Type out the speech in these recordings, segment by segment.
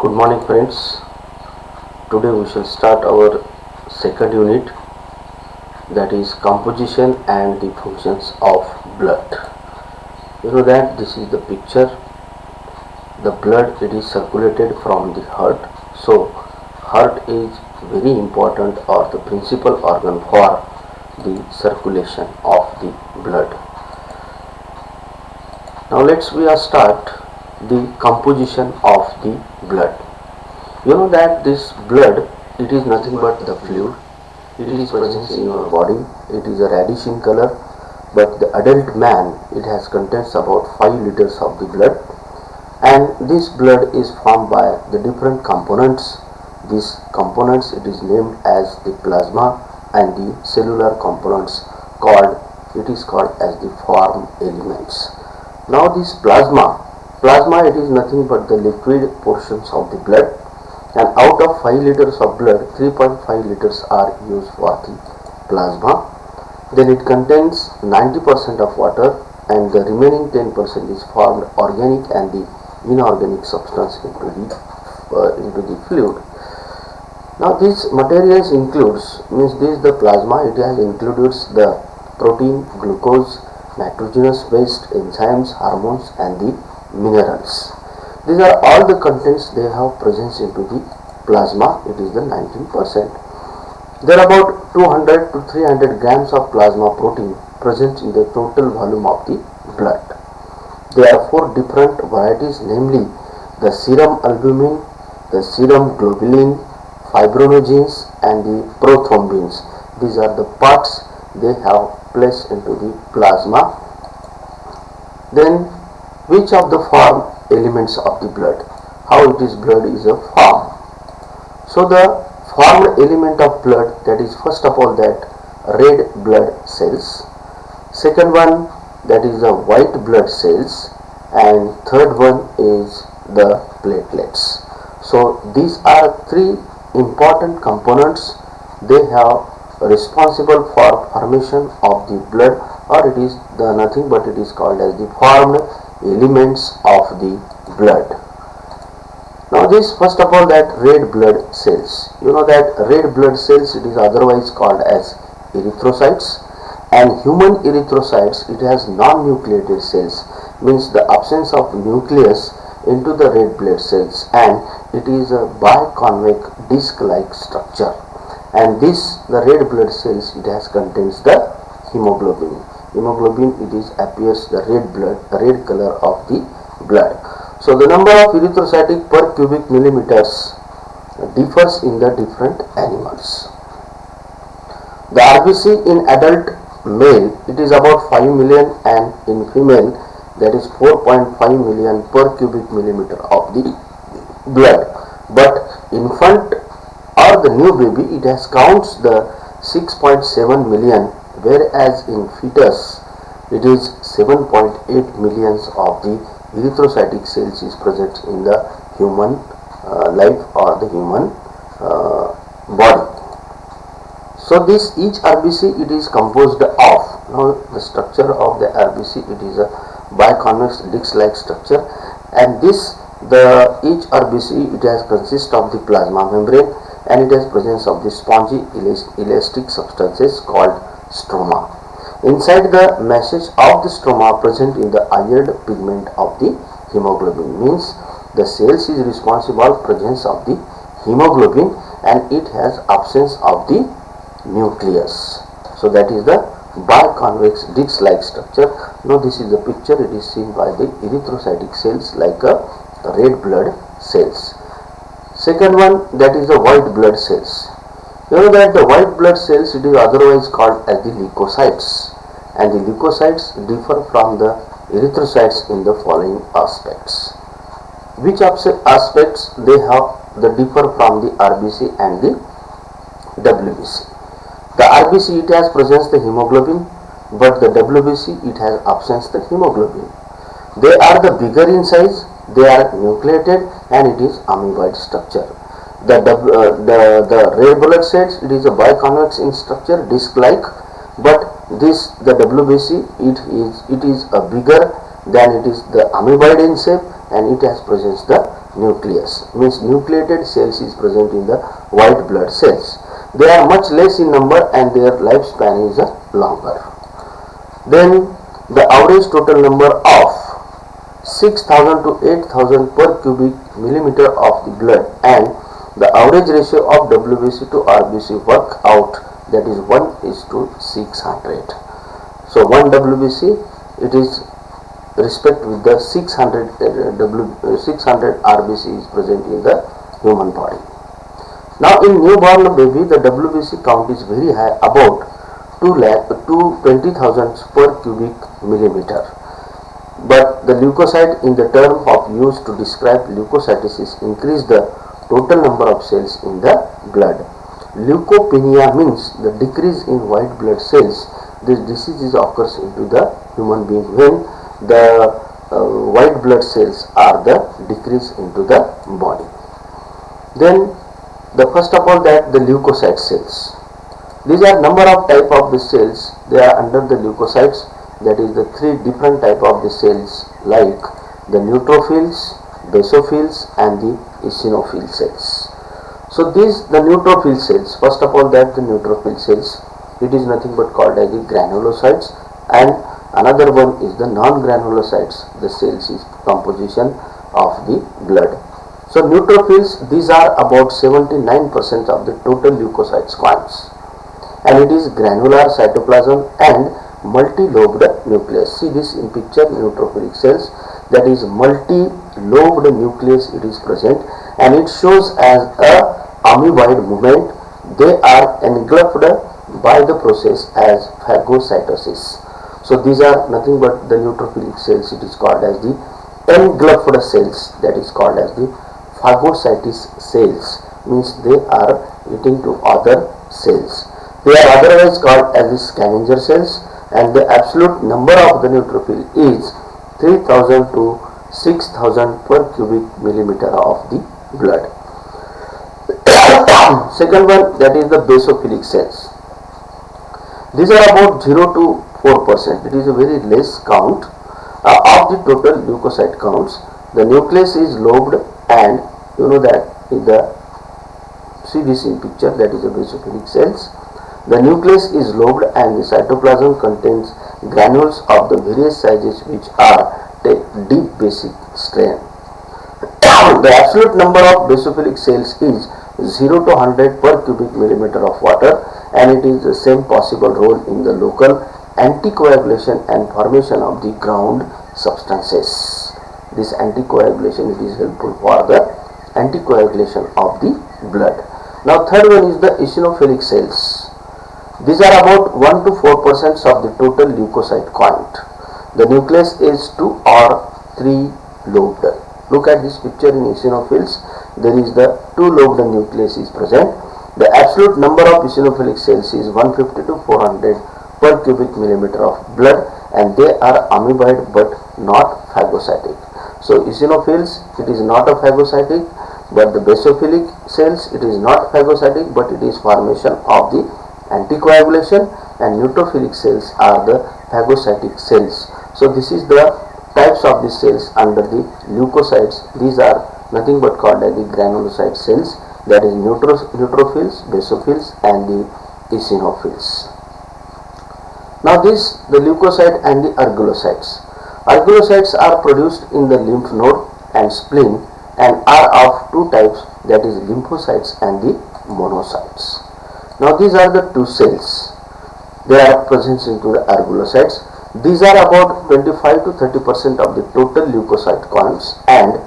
Good morning friends. Today we shall start our second unit, that is composition and the functions of blood. You know that this is the picture. The blood, it is circulated from the heart. So heart is very important or the principal organ for the circulation of the blood. Now let's start the composition of the blood. You know that this blood, it is nothing but the fluid. It is present in your body. It is a reddish in color, but the adult man, it has contains about 5 liters of the blood, and this blood is formed by the different components. These components, it is named as the plasma, and the cellular components it is called as the form elements. Now this plasma, it is nothing but the liquid portions of the blood, and out of 5 liters of blood, 3.5 liters are used for the plasma. Then it contains 90% of water, and the remaining 10% is formed organic and the inorganic substance into the fluid. Now these materials includes, this the plasma, it has includes the protein, glucose, nitrogenous based enzymes, hormones and the minerals. These are all the contents they have presence into the plasma. It is the 19%. There are about 200 to 300 grams of plasma protein present in the total volume of the blood. There are 4 different varieties, namely the serum albumin, the serum globulin, fibrinogens and the prothrombins. These are the parts they have placed into the plasma. Then which of the form elements of the blood, how it is blood is a form. So the formed element of blood, that is first of all that red blood cells, second one that is the white blood cells, and third one is the platelets. So these are 3 important components. They have responsible for formation of the blood, or it is the nothing but it is called as the formed elements of the blood. Now this first of all that red blood cells, you know that red blood cells, it is otherwise called as erythrocytes, and human erythrocytes, it has non-nucleated cells, means the absence of nucleus into the red blood cells, and it is a biconvex disc like structure, and this the red blood cells, it has contains the hemoglobin. It is appears the red color of the blood. So the number of erythrocytic per cubic millimeters differs in the different animals. The RBC in adult male, it is about 5 million, and in female that is 4.5 million per cubic millimeter of the blood. But infant or the new baby, it has counts the 6.7 million, whereas in fetus it is 7.8 millions of the erythrocytic cells is present in the human life or the human body. So this each RBC, it is composed of, now the structure of the RBC, it is a biconvex disc like structure, and this the each RBC, it has consist of the plasma membrane, and it has presence of the spongy elastic substances called stroma. Inside the meshes of the stroma present in the eyed pigment of the hemoglobin, means the cells is responsible presence of the hemoglobin, and it has absence of the nucleus. So that is the biconvex disc like structure. Now this is the picture, it is seen by the erythrocytic cells like a red blood cells. Second one, that is the white blood cells. You know that the white blood cells, it is otherwise called as the leukocytes, and the leukocytes differ from the erythrocytes in the following aspects. Which aspects they have the differ from the RBC and the WBC. The RBC, it has presence the hemoglobin, but the WBC, it has absence the hemoglobin. They are the bigger in size, they are nucleated, and it is amoeboid structure. The red blood cells, it is a biconvex in structure, disc like, but this the WBC, it is a bigger than it is the amoeboid in shape, and it has presents the nucleus, means nucleated cells is present in the white blood cells. They are much less in number and their lifespan is longer. Then the average total number of 6000 to 8000 per cubic millimeter of the blood and the average ratio of WBC to RBC work out, that is 1:600. So 1 WBC, it is respect with the 600 RBC is present in the human body. Now in newborn baby, the WBC count is very high, about 220,000 per cubic millimeter. But the leukocyte in the term of use to describe leukocytosis increase the total number of cells in the blood. Leukopenia means the decrease in white blood cells. This disease occurs into the human being when the white blood cells are the decrease into the body. Then the first of all, that the leukocyte cells. These are number of type of the cells. They are under the leukocytes. That is the three different type of the cells, like the neutrophils, basophils and the eosinophil cells. So these the neutrophil cells, first of all that the neutrophil cells, it is nothing but called as the granulocytes, and another one is the non-granulocytes. The cells is composition of the blood. So neutrophils, these are about 79% of the total leukocytes counts, and it is granular cytoplasm and multi-lobed nucleus. See this in picture, neutrophilic cells, that is multi-lobed nucleus it is present, and it shows as a amoeboid movement. They are engulfed by the process as phagocytosis. So these are nothing but the neutrophilic cells. It is called as the engulfed cells, that is called as the phagocytis cells, means they are eating to other cells. They are otherwise called as the scavenger cells, and the absolute number of the neutrophil is 3000 to 6000 per cubic millimeter of the blood. Second one, that is the basophilic cells. These are about 0 to 4%. It is a very less count of the total leukocyte counts. The nucleus is lobed, and you know that in the, see this in picture, that is the basophilic cells. The nucleus is lobed and the cytoplasm contains granules of the various sizes which are deep basic strain. The absolute number of basophilic cells is 0 to 100 per cubic millimeter of water, and it is the same possible role in the local anticoagulation and formation of the ground substances. This anticoagulation, it is helpful for the anticoagulation of the blood. Now third one is the eosinophilic cells. These are about 1 to 4% of the total leukocyte count. The nucleus is 2 or 3 lobed. Look at this picture in eosinophils. There is the 2-lobed nucleus is present. The absolute number of eosinophilic cells is 150 to 400 per cubic millimeter of blood, and they are amoeboid but not phagocytic. So eosinophils, it is not a phagocytic, but the basophilic cells, it is not phagocytic, but it is formation of the anticoagulation, and neutrophilic cells are the phagocytic cells. So this is the types of the cells under the leukocytes. These are nothing but called as the granulocyte cells, that is neutrophils, basophils and the eosinophils. Now this, the leukocyte and the ergocytes. Ergocytes are produced in the lymph node and spleen and are of two types, that is lymphocytes and the monocytes. Now these are the two cells. They are present into the ergocytes. These are about 25 to 30% of the total leukocyte counts, and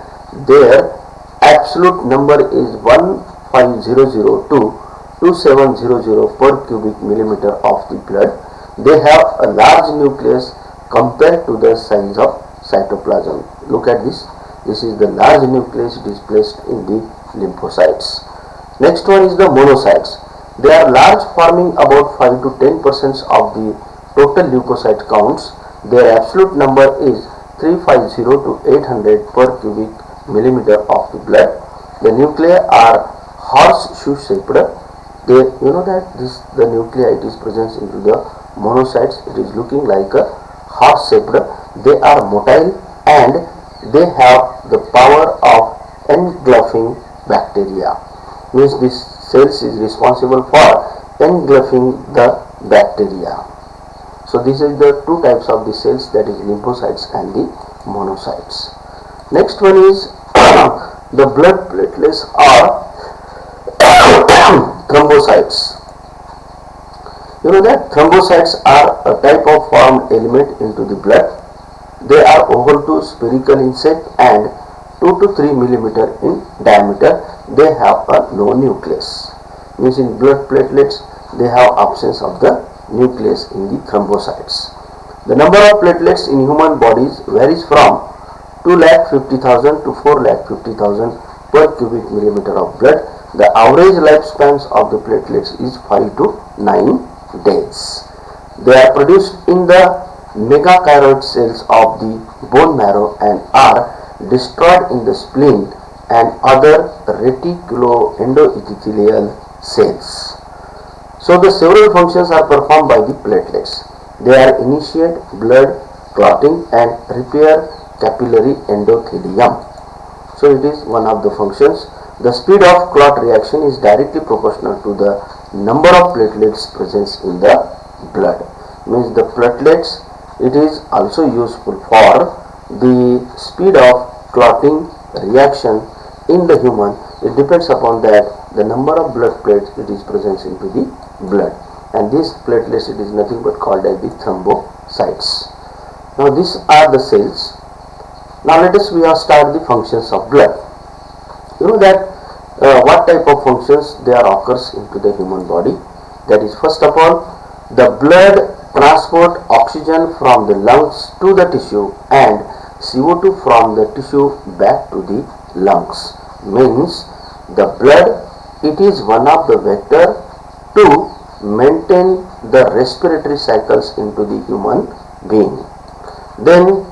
their absolute number is 1500 to 2700 per cubic millimeter of the blood. They have a large nucleus compared to the size of cytoplasm. Look at this. This is the large nucleus, it is placed in the lymphocytes. Next one is the monocytes. They are large, forming about 5 to 10% of the total leukocyte counts. Their absolute number is 350 to 800 per cubic millimeter of the blood. The nuclei are horseshoe shaped. They, you know that this, the nuclei, it is present into the monocytes. It is looking like a horse shaped. They are motile and they have the power of engulfing bacteria. Means this cells is responsible for engulfing the bacteria. So this is the two types of the cells, that is lymphocytes and the monocytes. Next one is the blood platelets are thrombocytes. You know that thrombocytes are a type of formed element into the blood. They are oval to spherical in shape and 2 to 3 millimeter in diameter. They have a no nucleus. Means in blood platelets they have absence of the nucleus in the thrombocytes. The number of platelets in human bodies varies from 2,50,000 to 4,50,000 per cubic millimeter of blood. The average lifespans of the platelets is 5 to 9 days. They are produced in the megakaryoid cells of the bone marrow and are destroyed in the spleen and other reticuloendothelial cells. So the several functions are performed by the platelets. They are initiate blood clotting and repair capillary endothelium. So it is one of the functions. The speed of clot reaction is directly proportional to the number of platelets present in the blood. Means the platelets, it is also useful for the speed of clotting reaction in the human. It depends upon that the number of blood plates it is present into the blood, and these platelets, it is nothing but called as the thrombocytes. Now these are the cells. Now let us start the functions of blood. You know that what type of functions there occurs into the human body. That is, first of all, the blood transport oxygen from the lungs to the tissue and CO2 from the tissue back to the lungs. Means the blood, it is one of the vector to maintain the respiratory cycles into the human being. Then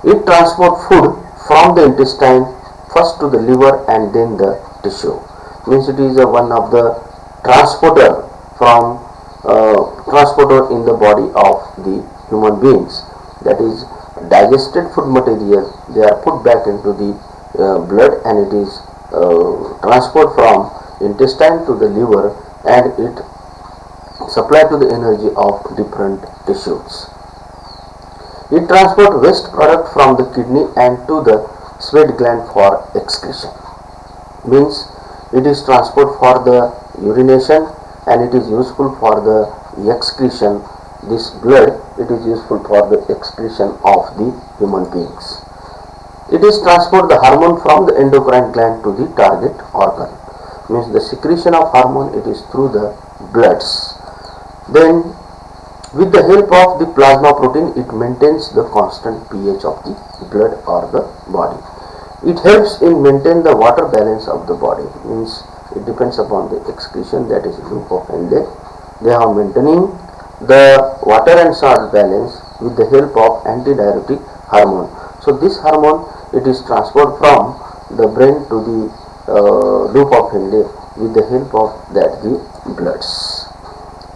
it transports food from the intestine first to the liver and then the tissue. Means it is one of the transporter in the body of the human beings. That is, digested food material, they are put back into the blood and it is transported from intestine to the liver and it supply to the energy of different tissues. It transports waste product from the kidney and to the sweat gland for excretion. Means it is transport for the urination and it is useful for the excretion. This blood, it is useful for the excretion of the human beings. It is transport the hormone from the endocrine gland to the target organ. Means the secretion of hormone, it is through the bloods. Then with the help of the plasma protein, it maintains the constant pH of the blood or the body. It helps in maintain the water balance of the body. Means it depends upon the excretion, that is loop of Henle. They are maintaining the water and salt balance with the help of antidiuretic hormone. So this hormone, it is transferred from the brain to the loop of Henle with the help of that the bloods.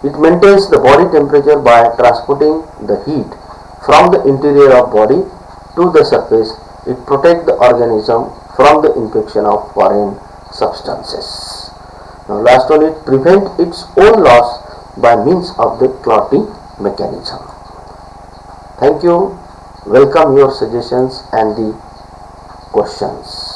It maintains the body temperature by transporting the heat from the interior of body to the surface. It protects the organism from the infection of foreign substances. Now last one, it prevents its own loss by means of the clotting mechanism. Thank you. Welcome your suggestions and the questions.